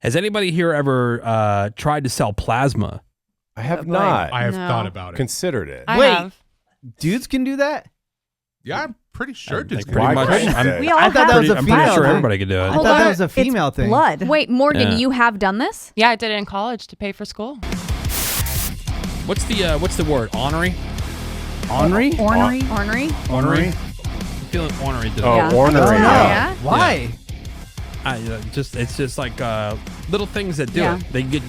Has anybody here ever tried to sell plasma? I have not. I have thought about it. Considered it. I Wait, have. dudes can do that? Yeah, I'm pretty sure. Like, Just pretty much. We all I thought have that was a I'm female pretty sure thing. everybody could do it. I Hold thought that on. was a female thing. blood. Wait, Morgan, Yeah. you have done this? Yeah, I did it in college to pay for school. What's the word? Ornery? Ornery? Ornery. Ornery? Ornery? I'm feeling ornery today. Oh, Yeah. ornery. Oh, no. Yeah. Why? It's just like little things that do Yeah. it. They get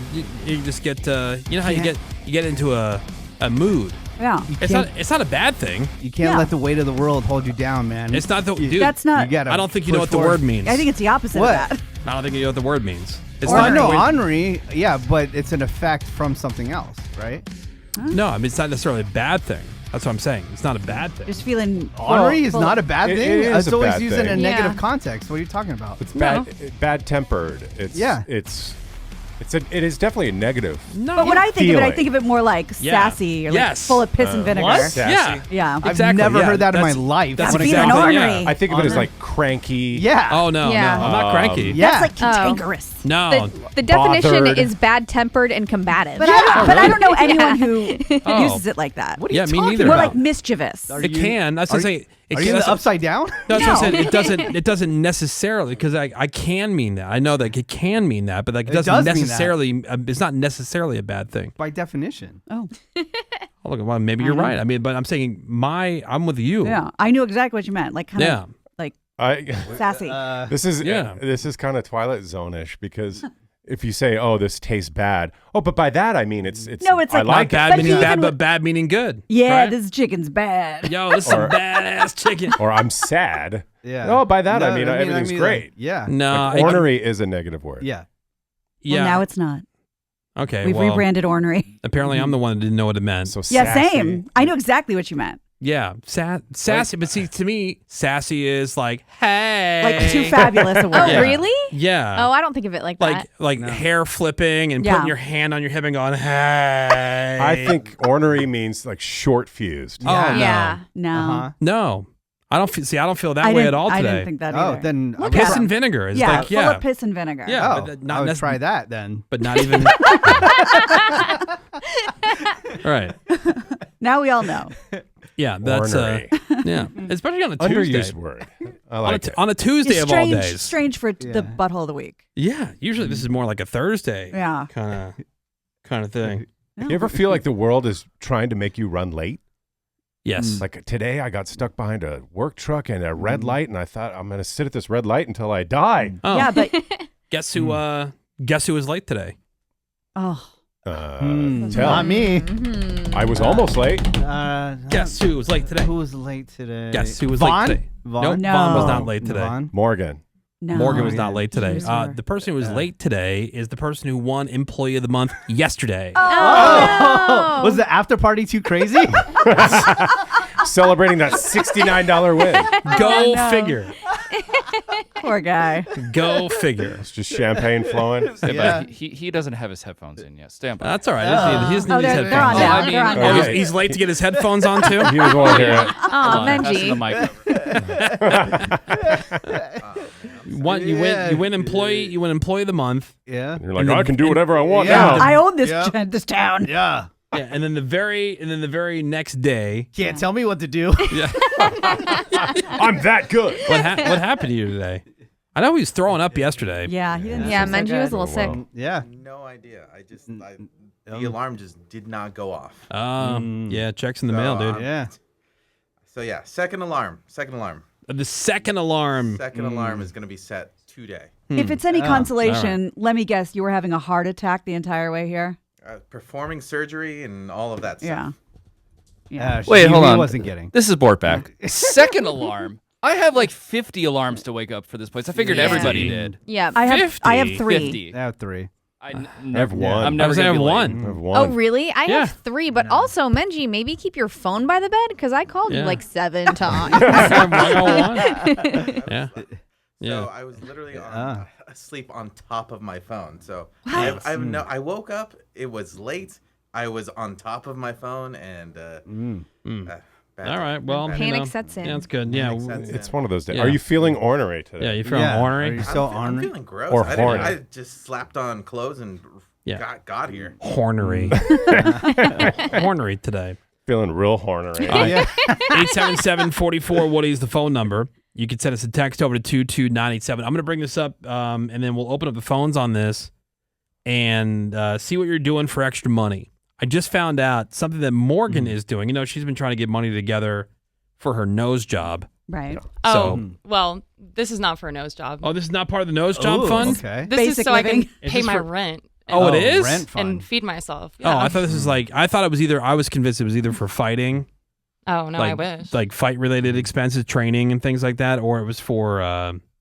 you just get you know how you get into a mood. Yeah. It's not a bad thing. You can't Yeah. let the weight of the world hold you down, man. It's not the dude. That's not. You gotta I don't think you know what push the forward. word means. I think it's the opposite What? of that. I don't think you know what the word means. It's Well, I not know the way- ornery, yeah, but it's an effect from something else, right? No, I mean it's not necessarily a bad thing. That's what I'm saying. It's not a bad thing. Just feeling. Ornery is not a bad it thing. is It's a always bad used in a thing. negative Yeah. context. What are you talking about? It's bad tempered. It is definitely a negative. No. But when I think of it, I feeling. think of it more like Yeah. sassy or Yes. like full of piss and vinegar. What? Sassy. Yeah. Yeah. I've Exactly, never yeah, heard that in my that's- life. that's That's when it being comes an to- ornery. I think of it as like cranky. Yeah. Oh no, Yeah. no, I'm not cranky. Yeah. That's like Oh. cantankerous. No. The definition Bothered. is bad-tempered and combative. But, I don't know anyone who Oh. uses it like that. What are Yeah, you me talking neither. More about? like mischievous. Are It you- can. That's what I'm saying. Are you in the upside down? No, that's what I'm No. saying. It doesn't necessarily because I can mean that. I know that it can mean that, but like it doesn't does mean that. necessarily. It's not necessarily a bad thing. By definition. Oh, Oh, look, well, maybe you're right. I mean, but I'm saying I'm with you. yeah. I knew exactly what you meant. Like kind Yeah. of like I sassy. this is Yeah. this is kind of Twilight Zone-ish because if you say, "Oh, this tastes bad," oh, but by that I mean it's No, it's I like- Not like bad But meaning even bad, with- but bad meaning good. yeah, right? this chicken's bad. Yo, this is a Or- badass chicken. or I'm sad. Yeah. Oh, by that No, I mean everything's great. Yeah. No, Like, ornery is a negative word. Yeah. Yeah. Well, now it's not. okay. We've well, rebranded ornery. apparently, I'm the one that didn't know what it meant. So Yeah, sassy. same. I knew exactly what you meant. Yeah, sassy. But see, to me, sassy is like, hey, Like too fabulous a Oh, word. Yeah. really? Yeah. Oh, I don't think of it like that. Like hair flipping and Yeah. putting your hand on your hip and going, hey. I think ornery means like short fused. Oh, no. Yeah. No. Uh-huh. No, I don't feel that I way didn't- at all today. I didn't think that Oh, either. then I Piss was- and vinegar is yeah, like full yeah, of piss and vinegar. yeah, Oh, but not I would nec- try that then. but not even. All right. Now we all know. Yeah, that's Ornery. yeah, especially on a Tuesday. Underused word. I On like a, it. on a Tuesday It's of all strange, days. strange for the butthole of the week. Yeah, usually this is more like a Thursday. Yeah. Kind of thing. You ever feel like the world is trying to make you run late? Yes. Like today, I got stuck behind a work truck and a red light, and I thought I'm going to sit at this red light until I die. Oh, Yeah, but guess who was late today? oh, Tell Not me. I was almost late. Guess who was late today? Who was late today? Guess who was Vaughn? late today? Vaughn? Nope, No. Vaughn was not late today. Vaughn? Morgan. no. Morgan was yeah. not late today. Sure. The person who was late today is the person who won Employee of the Month yesterday. Oh, Was the after party too crazy? Celebrating that $69 win. Go no. figure. Poor guy. Go figure. It's just champagne flowing. Stay Yeah. by. He doesn't have his headphones in yet. Stand by. That's all right. He doesn't need his they're headphones. on now. I mean- They're on Oh, now. yeah. He's late to get his headphones on too. He doesn't want to hear it. oh, Passing the Benji. mic. You win employee of the month. Yeah. And you're like, And then- I can do whatever I want Yeah. now. I own this Yeah. this town. Yeah. Yeah, and then the very next day, Can't tell me what to do. I'm that good. what happened to you today? I know he was throwing up yesterday. Yeah, he didn't. Yeah, seem so Menji was good. a little sick. Yeah. No idea. The alarm just did not go off. Yeah, checks in the mail, dude. Yeah. So yeah, second alarm. The second alarm. Second alarm is going to be set today. If it's any Oh, consolation, let me guess, you were having a heart attack the entire way here. Performing surgery and all of that Yeah. stuff. Yeah. Wait, hold he on. wasn't getting. This is Bortback. Second alarm. I have like 50 alarms to wake up for this place. I figured Yeah. everybody did. Yeah. I have 50. 3. 50. I have 3. I have one. I'm I never was gonna having be late. one. I have Oh, one. really? I Yeah. have 3, but also, Menji, maybe keep your phone by the bed because I called you Yeah. like 7 times. Yeah. Yeah. So I was literally asleep on top of my phone. So I woke up. It was late. I was on top of my phone, and bad All day. right. Well, Panic sets in. Yeah, that's good. Yeah. Panic sets in. It's one of those days. Yeah. Are you feeling ornery today? Yeah, you feeling Yeah. Are ornery? you so I'm ornery? feeling gross. Or I didn't- horny. I just slapped on clothes and got here. Hornery. Hornery today. Feeling real ornery. Yeah. 877-44 Woody is the phone number. You can send us a text over to 22987. I'm going to bring this up, and then we'll open up the phones on this and see what you're doing for extra money. I just found out something that Morgan is doing. You know, she's been trying to get money together for her nose job. Right. Oh, well, this is not for a nose job. Oh, this is not part of the nose job Ooh, fund? Okay. This Basic is so living. I can Is pay this my for- rent Oh, it is? Rent fund. and feed myself. Oh, Yeah. I thought this was like, I thought it was either, I was convinced it was either for fighting. Oh, no, like, I wish. Like fight-related expenses, training and things like that, or it was for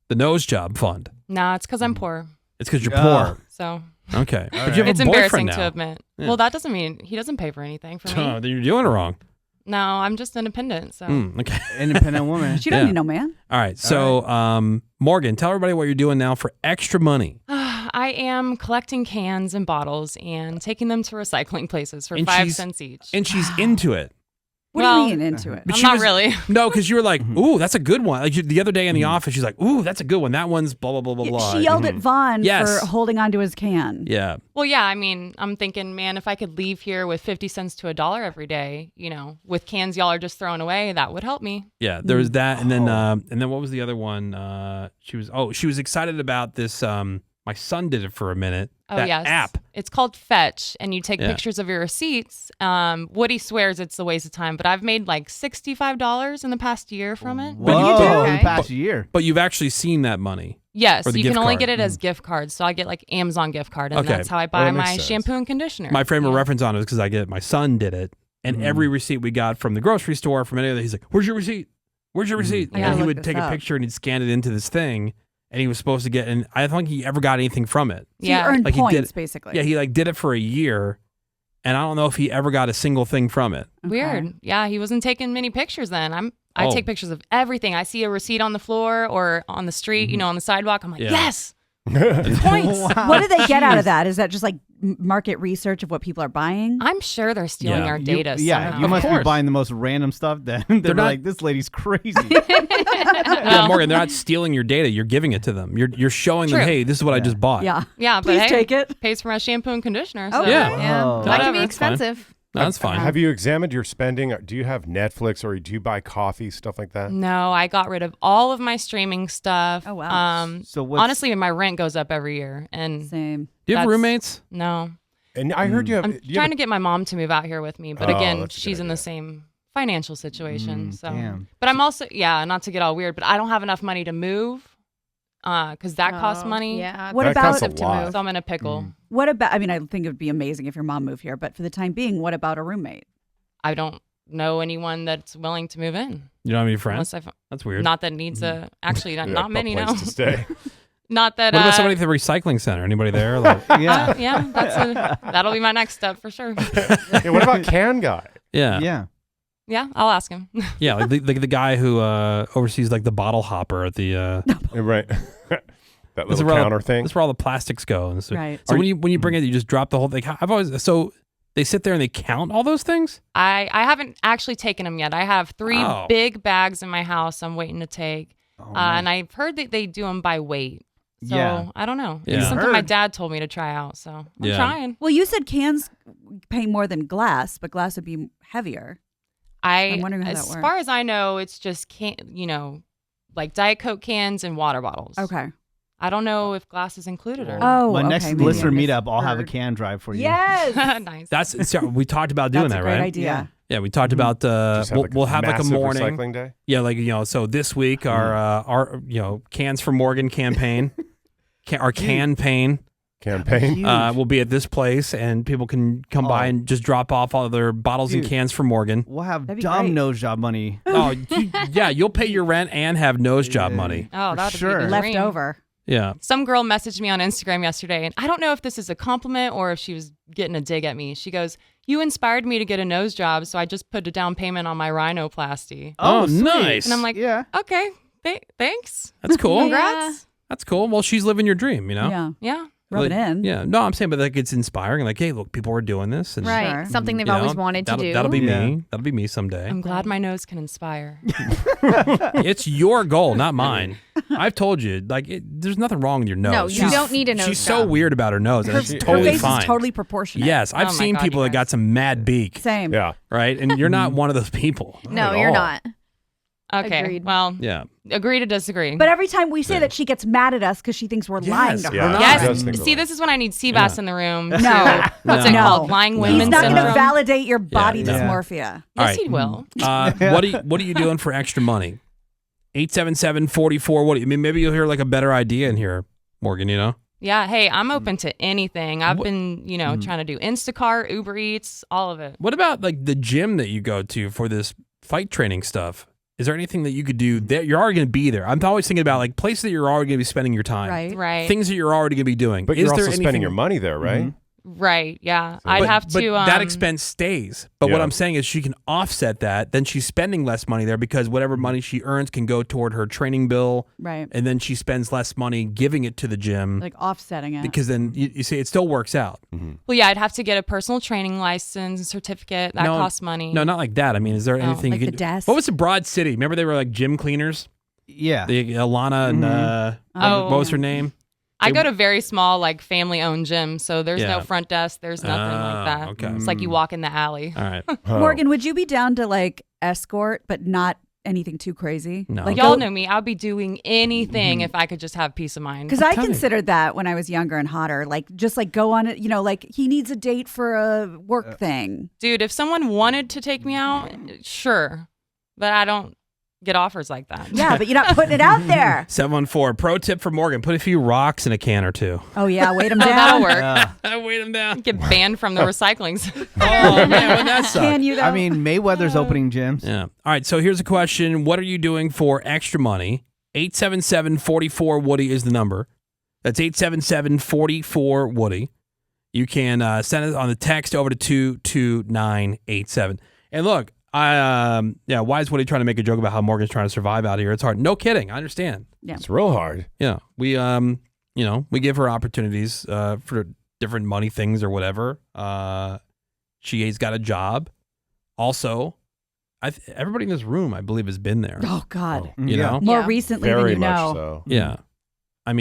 the nose job fund. No, it's because I'm poor. It's because you're Oh. poor. So Okay. But right. you have it's a embarrassing boyfriend to now. admit. Yeah. Well, that doesn't mean he doesn't pay for anything for Oh, me. then you're doing it wrong. No, I'm just independent. So Okay. Independent woman. She don't Yeah. need no man. All right. So, Morgan, tell everybody what you're doing now for extra money. I am collecting cans and bottles and taking them to recycling places for And 5 she's- cents each. And she's into it. What Well, do you mean into it? But I'm she not was- really. No, because you were like, ooh, that's a good one. Like the other day in the office, she's like, ooh, that's a good one. That one's blah, blah, blah, blah, blah. She yelled at Vaughn Yes. for holding onto his can. Yeah. Well, yeah, I mean, I'm thinking, man, if I could leave here with 50 cents to $1 every day, you know, with cans y'all are just throwing away, that would help me. Yeah. There was that. And then what was the other one? She was excited about this. My son did it for a minute. Oh, that yes. app. It's called Fetch, and you take Yeah. pictures of your receipts. Woody swears it's a waste of time, but I've made like $65 in the past year from it. What do you do? Whoa, in Okay. the past year. But you've actually seen that money. Yes, Or the you gift can only card. get it as gift cards. So I get like Amazon gift card, and Okay. that's how I Well, buy that makes my sense. shampoo and conditioner. My frame of Yeah. reference on it is because my son did it. And every receipt we got from the grocery store, from any other, he's like, where's your receipt? Where's your receipt? I And gotta he look would this take a up. picture and he'd scan it into this thing. And he was supposed to get, and I don't think he ever got anything from it. So Yeah. you earned Like he did points, it. basically. Yeah, he like did it for a year. And I don't know if he ever got a single thing from it. Okay. Weird. Yeah, he wasn't taking many pictures then. I Oh. take pictures of everything. I see a receipt on the floor or on the street, you know, on the sidewalk. I'm like, Yeah. yes, points. What do they get out of that? Is that just like market research of what people are buying? I'm sure they're stealing Yeah. our data. Yeah, somehow. you must be course. buying the most random stuff then. They're not- like, this lady's crazy. Yeah, Morgan, they're not stealing your data. You're giving it to them. You're showing them, True. hey, this is what I just bought. Yeah. Yeah, but Please hey, take it. pays for my shampoo and conditioner. So. Okay. Yeah. Yeah, Oh. that can be Whatever. expensive. No, that's fine. Have you examined your spending? Do you have Netflix or do you buy coffee, stuff like that? No, I got rid of all of my streaming stuff. Oh, wow. So what's- Honestly, my rent goes up every year, and Same. Do you have that's- roommates? no, And I heard you have. I'm you have trying to get my mom to move out here with me, but Oh, again, that's a good she's in the idea. same financial situation. So, damn. but I'm also not to get all weird, but I don't have enough money to move, because that costs Oh, money. Yeah. What That about costs a expensive to lot. move. So I'm in a pickle. what about? I mean, I think it would be amazing if your mom moved here, but for the time being, what about a roommate? I don't know anyone that's willing to move in. You don't have any friends? Unless That's weird. not that needs a actually not, Yeah, not a many place now. to stay. Not that. What about somebody at the recycling center? Anybody there? Like, Yeah. Yeah, that'll be my next step for sure. Yeah, what about Can Guy? yeah. Yeah. Yeah, I'll ask him. Yeah, like the guy who oversees like the bottle hopper at the Yeah, right. That that's little where all- counter thing. That's where all the plastics go. And so, Right. So when you bring it, you just drop the whole thing. I've always they sit there and they count all those things. I haven't actually taken them yet. I have 3 Oh. big bags in my house I'm waiting to take. And I've heard that they do them by weight. So Yeah. I don't know. Yeah. It's something my Heard. dad told me to try out. So I'm Yeah. trying. Well, you said cans pay more than glass, but glass would be heavier. I'm wondering how as that works. far as I know, it's just like Diet Coke cans and water bottles. Okay. I don't know if glass is included or Oh, My okay, next maybe listener I meetup, I'll have a misheard. can drive for you. Yes. not. Nice. That's we talked about doing That's that, a great right? idea. Yeah, we talked about Just we'll have like a massive morning. recycling day. Yeah, like so this week our Cans for Morgan campaign, our campaign Campaign. Huge. will be at this place, and people can come by and just drop off all of their bottles and Dude. cans for Morgan. We'll have That'd be dumb great. nose job money. Oh, you'll pay your rent and have nose job money. Oh, For that would sure. be the Left dream. over. Yeah. Some girl messaged me on Instagram yesterday, and I don't know if this is a compliment or if she was getting a dig at me. She goes, "You inspired me to get a nose job, so I just put a down payment on my rhinoplasty." Oh, sweet. nice. And I'm like, Yeah. okay, thanks. That's cool. Congrats. That's cool. Well, she's living your dream, you know? Yeah. Yeah. Rub it in. Yeah, no, I'm saying, but like it's inspiring. Like, hey, look, people are doing this, and Right. Sure. Something they've you know, always wanted to do. That'll be Yeah. me. That'll be me someday. I'm glad my nose can inspire. It's your goal, not mine. I've told you, like, there's nothing wrong with your nose. No, you She's- don't need a nose She's so job. weird about her nose, and Her, it's her totally face fine. is totally proportionate. Yes, I've Oh my seen God, people you that got guys. some mad beak, Same. Yeah. right? And you're not one of those people. No, at you're all. not. Okay. Agreed. Well, Yeah. agree to disagree. But every time we say that, she gets mad at us because she thinks we're lying to her. Yeah. yes. She does think See, we're this is when I need Seabass in the room. No. What's No. it called? Lying No. women He's not going syndrome. to validate your body no. dysmorphia. All Yes, right. he will. What are you doing for extra money? 877-44. What? I mean, maybe you'll hear like a better idea in here, Morgan. You know. Yeah. Hey, I'm open to anything. I've been, trying to do Instacart, Uber Eats, all of it. What about like the gym that you go to for this fight training stuff? Is there anything that you could do that you're already going to be there? I'm always thinking about like places that you're already going to be spending your time, Right. Right. Things that you're already going to be doing. But Is you're there also anything, spending your money there, right? Right. Yeah. So- I'd but, have to. But that expense stays. But what Yeah. I'm saying is she can offset that. Then she's spending less money there because whatever money she earns can go toward her training bill. Right. And then she spends less money giving it to the gym Like offsetting it. because then you see it still works out. Well, yeah, I'd have to get a personal training license and certificate. That costs money. No, not like that. I mean, is there anything Like you the could desk? What was the Broad City? Remember they were like gym cleaners? Yeah. The Alana and Oh. what was her name? I go to very small, like family-owned gym, so there's Yeah. no front desk. There's nothing like that. Okay. It's like you walk in the alley. All right. Oh. Morgan, would you be down to like escort, but not anything too crazy? No. Like Y'all know me. I'll be doing anything if I could just have peace of mind. Because I telling you. considered that when I was younger and hotter, like just like go on it, like he needs a date for a work thing. Dude, if someone wanted to take me out, sure. But I don't get offers like that. Yeah, but you're not putting it out there. 714. Pro tip for Morgan: put a few rocks in a can or two. Oh yeah, weight him Oh, down. that'll work. Weight them down. Get banned from the recycling. Oh man, wouldn't that suck? Can you though? I mean, Mayweather's opening gyms. Yeah. All right. So here's a question: what are you doing for extra money? 877-44-WOODY is the number. That's 877-44-WOODY. You can send it on the text over to 22987. And look, why is Woody trying to make a joke about how Morgan's trying to survive out here? It's hard. No kidding. I understand. It's real hard. Yeah. We we give her opportunities for different money things or whatever. She's got a job. Also, everybody in this room, I believe, has been there. Oh God. You Yeah. know? More Yeah. recently Very than you much know. so. Yeah. I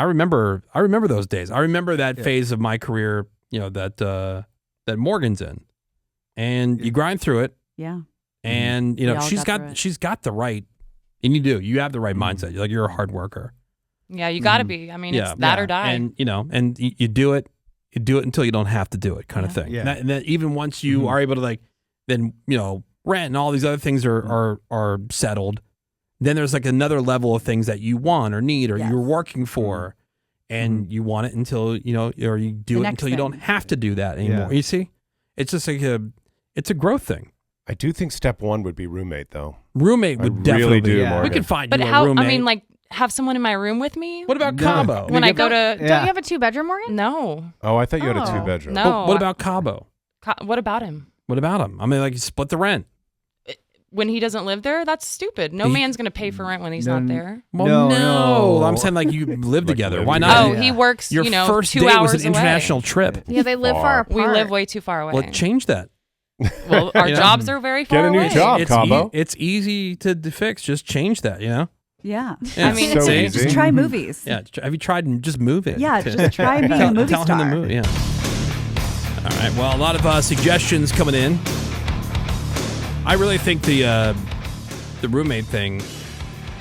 remember those days. I remember that phase of my career, that Morgan's in. And you grind through it, Yeah. and We all she's got through it. she's got the right, and you have the right mindset. You're a hard worker. Yeah, you got to be. I mean, Yeah. it's that or die. And you do it until you don't have to do it, kind of thing. Yeah. And that even once you are able to then rent and all these other things are settled, then there's like another level of things that you want or need or Yes. you're working for, and you want it until or you do The it next until you don't thing. have to do that anymore. Yeah. You see, it's just like it's a growth thing. I do think step one would be roommate, though. Roommate I would really definitely do, be. Yeah. We Morgan. can find but you a how? roommate. I mean, like, have someone in my room with me what about No. Cabo? when I go to. Yeah. Don't you have a 2-bedroom, Morgan? No. Oh, I thought you had a Oh. 2-bedroom. No. What about Cabo? What about him? What about him? I mean, like, you split the rent. When he doesn't live there, that's stupid. No He- man's going to pay for rent when he's No, not there. Well, No. I'm saying like you live Like together. live Why together. not? Oh, Yeah. he works, Your 2 first hours date was an away. international trip. Yeah, they live far Far. We apart. live way too far away. Well, change that. Well, our You know? jobs are very far Get a new away. job. It's, Cabo. it's easy to fix. Just change that. Yeah. Yeah, I mean, so see? easy. Just try movies. Yeah. Have you tried just moving? Yeah, just try being a movie tell star. him to move. Yeah. All right. Well, a lot of suggestions coming in. I really think the roommate thing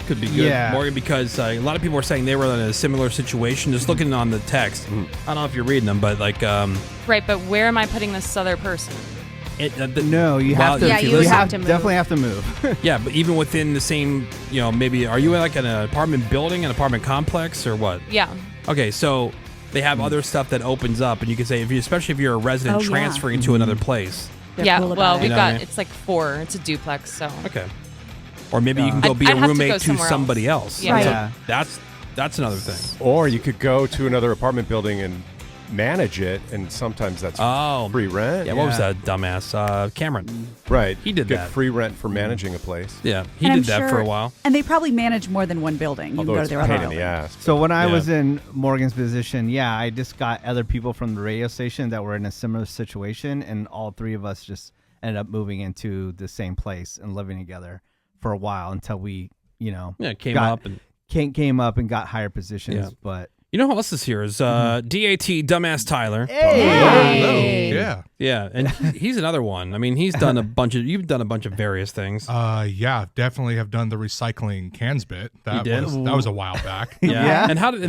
could be good, Yeah. Morgan, because a lot of people are saying they were in a similar situation. Just looking on the text, I don't know if you're reading them, but like, Right, but where am I putting this other person? No, you have to. Yeah, you would you have to move. definitely have to move. Yeah, but even within the same, maybe are you in like an apartment building, an apartment complex, or what? Yeah. Okay, so they have other stuff that opens up, and you can say, especially if you're a resident Oh, yeah. transferring to another place. They're yeah, cool about well, it. we've You know what I got, mean? it's like 4. It's a duplex, so. Okay. Or maybe you can go I'd- be I'd a have to roommate go to somewhere somebody else. else. Yeah. So Yeah. that's another thing. Or you could go to another apartment building and manage it, and sometimes that's free rent. Yeah, what was that dumbass? Cameron. Right. He did Get that. free rent for managing a place. Yeah, he And I'm did that for sure- a while. And they probably manage more than one building. You Although can go it's to their a other pain in the building. ass. So when I Yeah. was in Morgan's position, I just got other people from the radio station that were in a similar situation, and all three of us just ended up moving into the same place and living together for a while until we, Came up and came up and got higher positions. Yeah. But you know who else is here is DAT dumbass Tyler. Hey. Yeah. Yeah, and he's another one. I mean, you've done a bunch of various things. Yeah, definitely have done the recycling cans bit. That did? was a while back. Yeah. And how did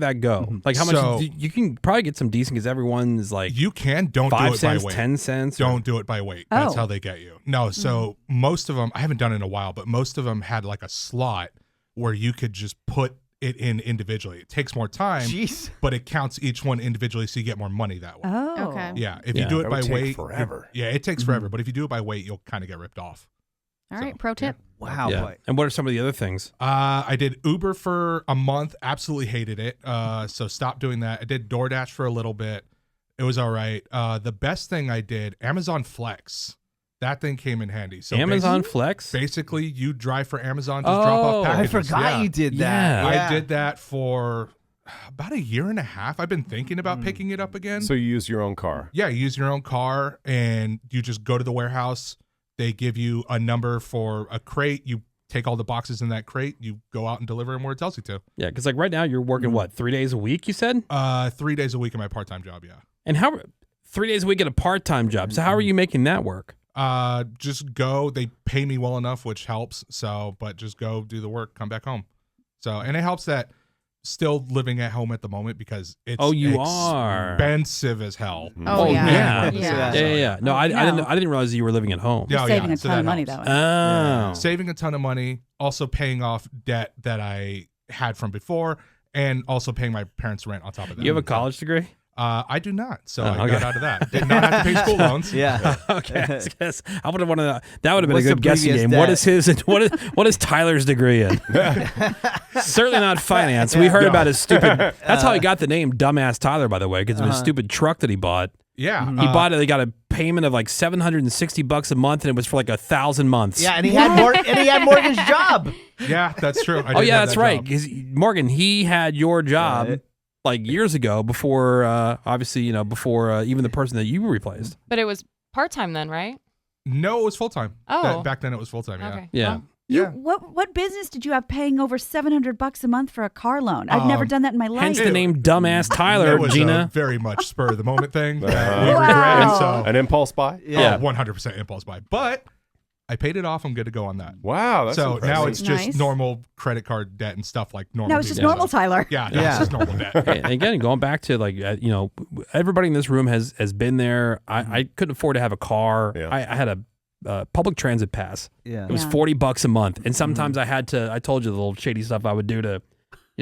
that go? Like how much So- you can probably get some decent because everyone is like You don't do 5 it cents, by weight. 10 cents. Don't do it by weight. That's Oh. how they get you. No, so most of them, I haven't done it in a while, but most of them had like a slot where you could just put it in individually. It takes more time, jeez. but it counts each one individually, so you get more money that way. Oh. Okay. Yeah, if Yeah. you do That it would by take weight, forever. it takes forever. But if you do it by weight, you'll kind of get ripped off. All right. Pro tip. Wow. Yeah. Boy. And what are some of the other things? I did Uber for a month. Absolutely hated it. So stopped doing that. I did DoorDash for a little bit. It was all right. The best thing I did, Amazon Flex. That thing came in handy. So Amazon Flex? Basically, you drive for Amazon to drop off I I packages. forgot Yeah. you did that. Yeah. I did that for about a year and a half. I've been thinking about picking it up again. So you use your own car. Yeah, you use your own car and you just go to the warehouse. They give you a number for a crate. You take all the boxes in that crate. You go out and deliver them where it tells you to. Yeah, because like right now you're working what, 3 days a week? You said, 3 days a week in my part-time job. Yeah. and how 3 days a week at a part-time job. So how are you making that work? Just go. They pay me well enough, which helps. So, but just go do the work, come back home. So, and it helps that still living at home at the moment because it's You are expensive as hell. Oh, yeah. Yeah. No, I didn't realize you were living at home. You're saving a so ton of that money helps. that way. Oh, Saving a ton of money, also paying off debt that I had from before, and also paying my parents' rent on top of that. you have a college degree? I do not, so Oh, I okay. got out of that. Did not have to pay school loans. Yeah. Okay, I would have wanted that would have been What's a the good guessing previous game. What debt? is his? What is Tyler's degree in? Certainly not finance. We heard about his stupid. That's how he got the name Dumbass Tyler, by the way, because of his stupid truck that he bought. Yeah, He bought it. They got a payment of like $760 a month, and it was for like 1,000 months. Yeah, and he had Morgan's job. Yeah, that's true. I Oh did yeah, have that's that right. job. 'Cause Morgan, he had your job Right. like years ago before, obviously, before even the person that you replaced. But it was part time then, right? No, it was full time. Oh. Back then it was full time. Yeah. Okay. Yeah. Well, Yeah. What business did you have paying over $700 a month for a car loan? I've never done that in my life. Hence the name Dumbass Tyler, It was Gina. a very much spur of the moment thing that Uh-huh. we Wow. regret. So An impulse buy? Yeah. 100% impulse buy. But I paid it off. I'm good to go on that. Wow, that's so impressive. now it's just Nice. normal credit card debt and stuff like normal. No, it's just people. normal, Tyler. Yeah, Yeah. it's just normal debt. Hey, and again, going back to like, everybody in this room has been there. I couldn't afford to have a car. Yeah. I had a public transit pass. Yeah. It was Yeah. $40 a month. And sometimes I told you the little shady stuff I would do to,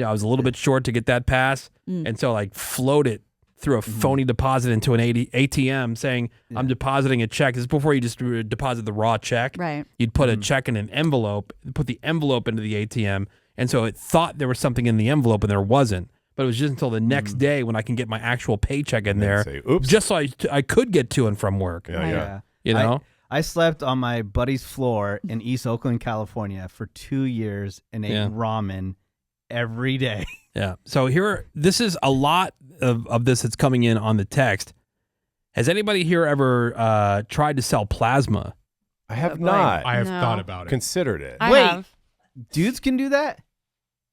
I was a little bit short to get that pass. And so like float it through a phony deposit into an ATM saying, I'm depositing a check. This is before you just deposit the raw check. Right. You'd put a check in an envelope, put the envelope into the ATM. And so it thought there was something in the envelope and there wasn't. But it was just until the next day when I can get my actual paycheck in there, say, oops. just so I could get to and from work. Yeah, yeah. You know? I slept on my buddy's floor in East Oakland, California for 2 years and ate Yeah. ramen every day. Yeah. So this is a lot of this that's coming in on the text. Has anybody here ever tried to sell plasma? I have boy. not I have No. thought about it. considered it. I Wait. have. Dudes can do that?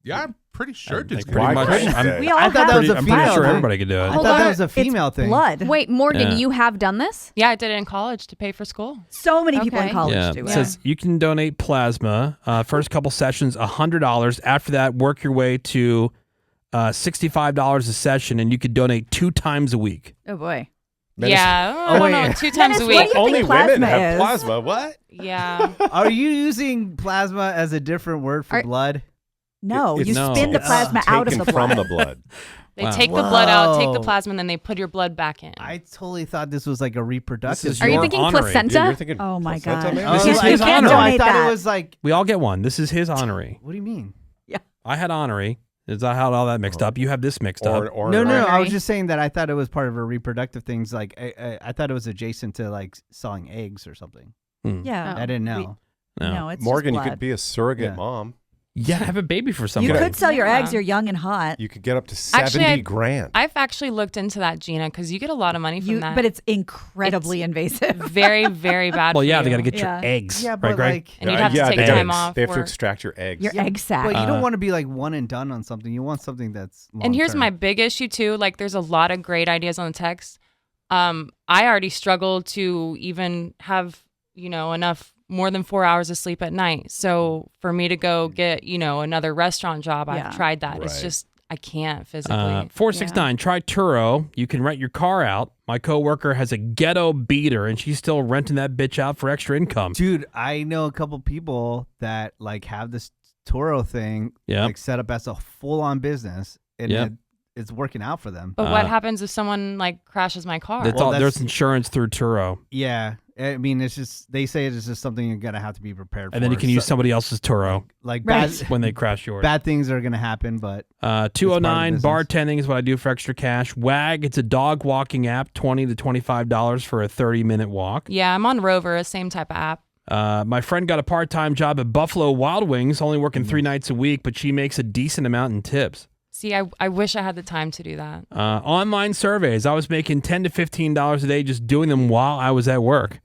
Yeah, I'm pretty sure think dudes pretty can. Why much. couldn't I'm- they? We all I thought have that was a I'm female pretty sure thing. everybody could do I it. thought that was a female it's thing. blood. Wait, Morgan, Yeah. you have done this? Yeah, I did it in college to pay for school. So many people in Okay. college Yeah, do it it. says you can donate plasma. First couple sessions, $100. After that, work your way to $65 a session, and you could donate 2 times a week. Oh boy. Yeah, Oh, I don't wait. know, 2 times Dennis, a what do week. you Only think women plasma have is? plasma. What? Yeah. Are you using plasma as a different word for Are- blood? No, It's- you No. spin the It's plasma out of taken the blood. from the blood. They Wow. take the blood out, take the Whoa. plasma, and then they put your blood back in. I totally thought this was like a reproductive. This is Are you your thinking honorary. placenta? Dude, you're thinking Oh my placenta, God. man? This is I his thought- honorary. No, I Donate thought that. it was like, We all get one. This is his honorary. what do you mean? I had honorary. Is that how all that mixed up? You have this mixed up. Or No. I Ornery. was just saying that I thought it was part of her reproductive things. Like I thought it was adjacent to like selling eggs or something. Yeah. I didn't know. No, it's Morgan, just you could be a surrogate Yeah. mom. Yeah, have a baby for You somebody. could sell your Yeah. eggs. You're young and hot. You could get up to 70 Actually, grand. I've actually looked into that, Gina, because you get a lot of money from that. But it's incredibly invasive. very, very bad. Well, for yeah, you. they got to get Yeah. your eggs. Yeah, right, but Greg? like, And you'd have to take they time gotta- off. They have to or- extract your eggs. Your egg sack. but you don't want to be like one and done on something. You want something that's long And here's term. my big issue too. Like, there's a lot of great ideas on the text. I already struggle to even have enough more than 4 hours of sleep at night. So for me to go get another restaurant job, Yeah. I've tried that. It's Right. just I can't physically. 469, try Turo. You can rent your car out. My coworker has a ghetto beater, and she's still renting that bitch out for extra income. Dude, I know a couple people that like have this Turo thing Yeah. like set up as a full-on business, and Yep. it's working out for them. But what happens if someone like crashes my car? That's Well, all, that's- there's insurance through Turo. Yeah, I mean, it's just they say it's just something you're gonna have to be prepared for. And then you can use somebody else's Turo like Right. bad when they crash yours. bad things are gonna happen, but 209, It's part of the bartending is what I do for extra cash. WAG, it's a dog walking app, $20 to $25 for a 30-minute walk. Yeah, I'm on Rover, same type of app. My friend got a part-time job at Buffalo Wild Wings, only working 3 nights a week, but she makes a decent amount in tips. See, I wish I had the time to do that. Online surveys, I was making $10 to $15 a day just doing them while I was at work.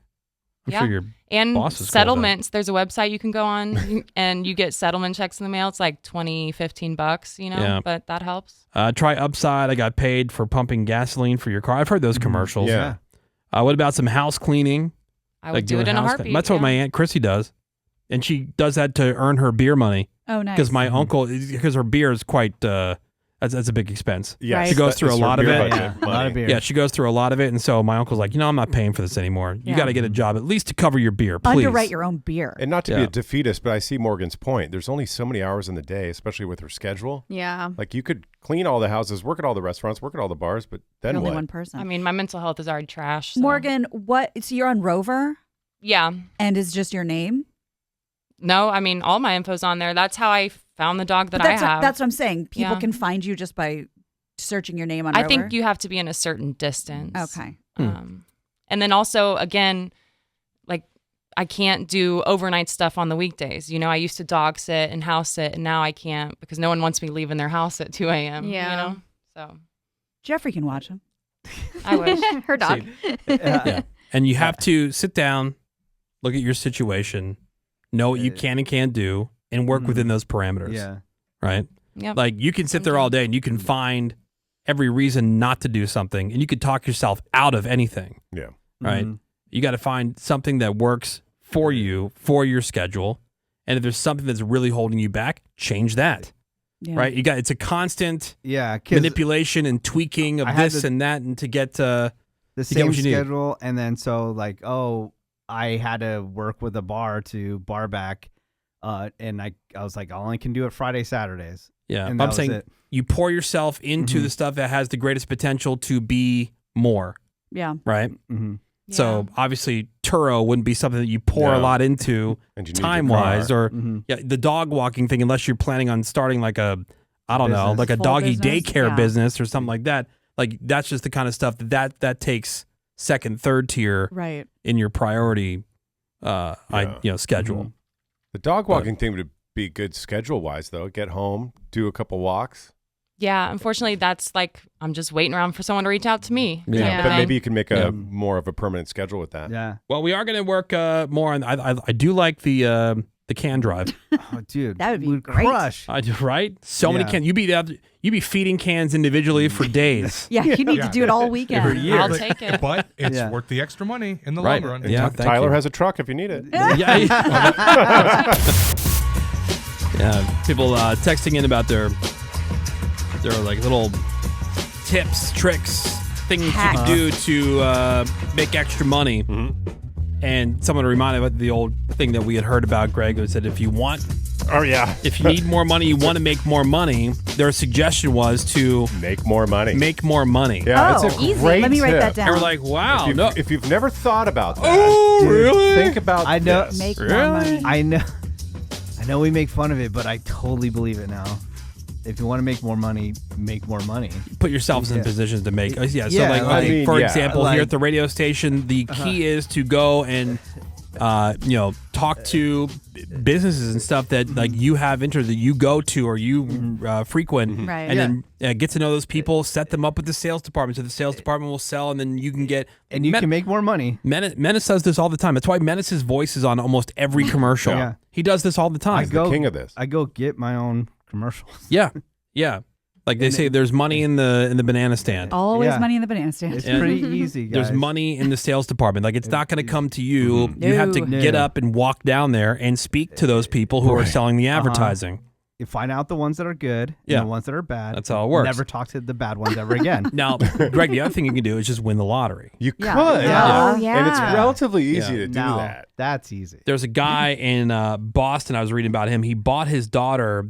I'm Yeah. sure your And boss is cool with settlements, there's a website you can go on and you get settlement checks in the mail. It's like $20, $15, Yeah. but that helps. try Upside. I got paid for pumping gasoline for your car. I've heard those commercials. Yeah. What about some house cleaning? I would do doing it in a house heartbeat. That's what yeah. my Aunt Chrissy does. And she does that to earn her beer money. Oh, nice. Because my uncle, because her beer is quite, that's a big expense. Yes, She goes through a that's lot of your it. budget yeah, a lot money. of beer. Yeah, she goes through a lot of it. And so my uncle's like, I'm not paying for this anymore. You Yeah. got to get a job at least to cover your beer, please. Underwrite your own beer. And not to be Yeah. a defeatist, but I see Morgan's point. There's only so many hours in the day, especially with her schedule. Yeah. Like you could clean all the houses, work at all the restaurants, work at all the bars, but then You're only what? one person. I mean, my mental health is already trash. So. Morgan, what? So you're on Rover, Yeah. and is just your name? No, I mean, all my info's on there. That's how I found the dog that But that's I have. that's what I'm saying. People Yeah. can find you just by searching your name on I Rover. think you have to be in a certain distance. Okay. And then also, again, like I can't do overnight stuff on the weekdays. I used to dog sit and house sit, and now I can't because no one wants me leaving their house at 2 a.m. Yeah. So Jeffrey can watch him. I wish. Her dog. Yeah. And you have to sit down, look at your situation, know what you can and can't do, and work within those parameters. Yeah. Right? Yep. Like you can sit there all day and you can find every reason not to do something, and you could talk yourself out of anything. Yeah. Right? Mhm. You got to find something that works for you, for your schedule. And if there's something that's really holding you back, change that. Yeah. Right? It's a constant Yeah, 'cause manipulation and tweaking of I had this to- and that, and to get the get same what you need. schedule, and then so like, I had to work with a bar to bar back, and I was like, I only can do it Friday, Saturdays. Yeah, And but that I'm was saying it. you pour yourself into Mhm. the stuff that has the greatest potential to be more, Yeah. right? Mm-hmm. So obviously, Turo wouldn't be something that you pour a No. lot into And you need your time wise, car. or Mm-hmm. the dog walking thing, unless you're planning on starting like a, I don't know, Business. like a Full doggy business? daycare Yeah. business or something like that. Like that's just the kind of stuff that takes second, third tier Right. in your priority, schedule. Mhm. The dog walking thing would be good schedule wise though. Get home, do a couple walks. Yeah, unfortunately, that's like I'm just waiting around for someone to reach out to me. Yeah. type of But thing. maybe you can make a Yeah. more of a permanent schedule with that. Yeah. Well, we are going to work more on. I do like the can drive. Oh, dude, That would be we'd great. crush. I do, right? So many Yeah. cans. You be feeding cans individually for days. Yeah, you need Yeah. to do it all For weekend. years. I'll take it. But it's Yeah. worth the extra money in the Right. long run. And Yeah, thank Tyler you. has a truck if you need it. Yeah, people texting in about their like little tips, tricks, things you can do to make extra money. And someone reminded me about the old thing that we had heard about, Greg, who said if you need more money, you want to make more money, their suggestion was to Make more money. make more money. Yeah, Oh, it's a easy. great Let me write tip. that down. And we're like, wow, no. If you've never thought about that, Oh, really? think about I know- this. Make more Really? money. I know we make fun of it, but I totally believe it now. if you want to make more money, make more money. Put yourselves in positions to make. So Yeah, like, like- okay, for example, like- here at the radio station, the key is to go and talk to businesses and stuff that like you have interest that you go to or you frequent, Right. and then get to know those people, set them up with the sales department, so the sales department will sell, and then you can get And you can make more money. Menace does this all the time. That's why Menace's voice is on almost every commercial. Yeah. He does this all the time. He's the king of this. I go get my own commercials. Yeah. Like they say, there's money in the banana stand. Always Yeah. money in the banana stand. It's pretty easy, guys. There's money in the sales department. Like it's not going to come to you. You have to No. get up and walk down there and speak to those people who are selling the advertising. You find out the ones that are good Yeah. and the ones that are bad. That's how it works. Never talk to the bad ones ever again. Now, Greg, the other thing you can do is just win the lottery. You Yeah. could. Yeah. Oh, And it's yeah. relatively easy to do Now, that. that's easy. There's a guy in Boston. I was reading about him. He bought his daughter,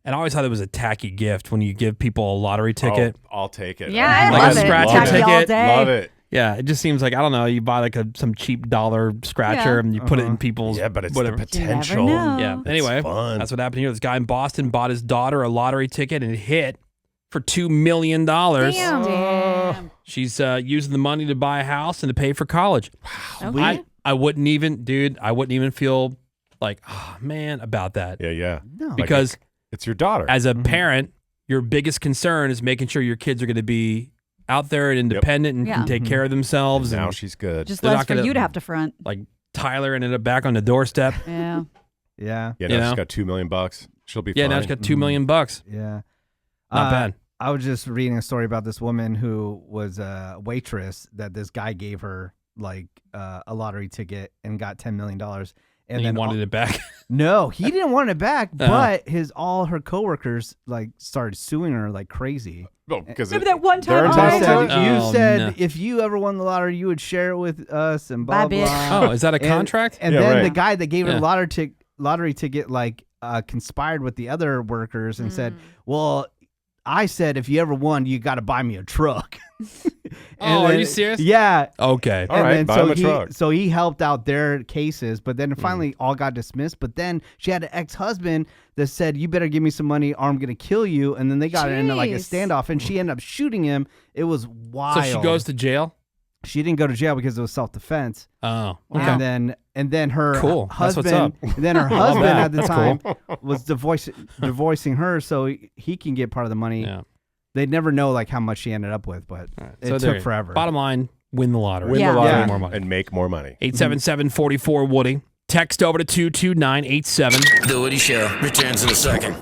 and I always thought it was a tacky gift when you give people a lottery ticket. Oh, I'll take it. Yeah, I Like love a it. scratcher Tacky all ticket. day. Love it. Yeah, it just seems like, I don't know, you buy like some cheap dollar scratcher Yeah. and you put it in people's Yeah, but it's whatever. the potential. know. Yeah. It's Anyway, fun. that's what happened here. This guy in Boston bought his daughter a lottery ticket and it hit for $2 million. Damn. She's using the money to buy a house and to pay for college. Okay. I wouldn't even feel like, oh man, about that. Yeah. No. Because It's your daughter. as a parent, your biggest concern is making sure your kids are going to be out there and independent and Yeah. can take care of themselves. now And she's good. Just They're less not for gonna- you to have to front. like Tyler ended up back on the doorstep. Yeah. Yeah. yeah, you now know? she's got $2 million. She'll be Yeah, fine. now she's got $2 million. Not Yeah. bad. I was just reading a story about this woman who was a waitress that this guy gave her like a lottery ticket and got $10 million. And he wanted it back. No, he didn't want it back, Uh-huh. but all her coworkers like started suing her like crazy. Oh, because Maybe that one they're time. entitled Said, to it? you Oh, said no. if you ever won the lottery, you would share it with us and blah Bye, bitch. blah. Oh, is that a contract? And Yeah, then right. the guy that gave her Yeah. the lottery ticket like conspired with the other workers and said, "Well, I said if you ever won, you got to buy me a truck." Oh, are you serious? Yeah. Okay. All right, buy him a truck. So he helped out their cases, but Hmm. then finally all got dismissed. But then she had an ex-husband that said, "You better give me some money, or I'm gonna kill you." And then they got into like a Jeez. standoff, and she ended up shooting him. It was wild. So she goes to jail? She didn't go to jail because it was self-defense. Oh, okay. And then her Cool. That's what's husband, up. then her love husband that. at the That's time was divorcing her, so he can get part of the money. Yeah. They'd never know like how much she ended up with, but All right. it So there took you- forever. Bottom line, win the lottery. Win Yeah. the lottery Yeah. More money. and make more money. 877-44-WOODY. Text over to 22987. The Woody Show returns in a second.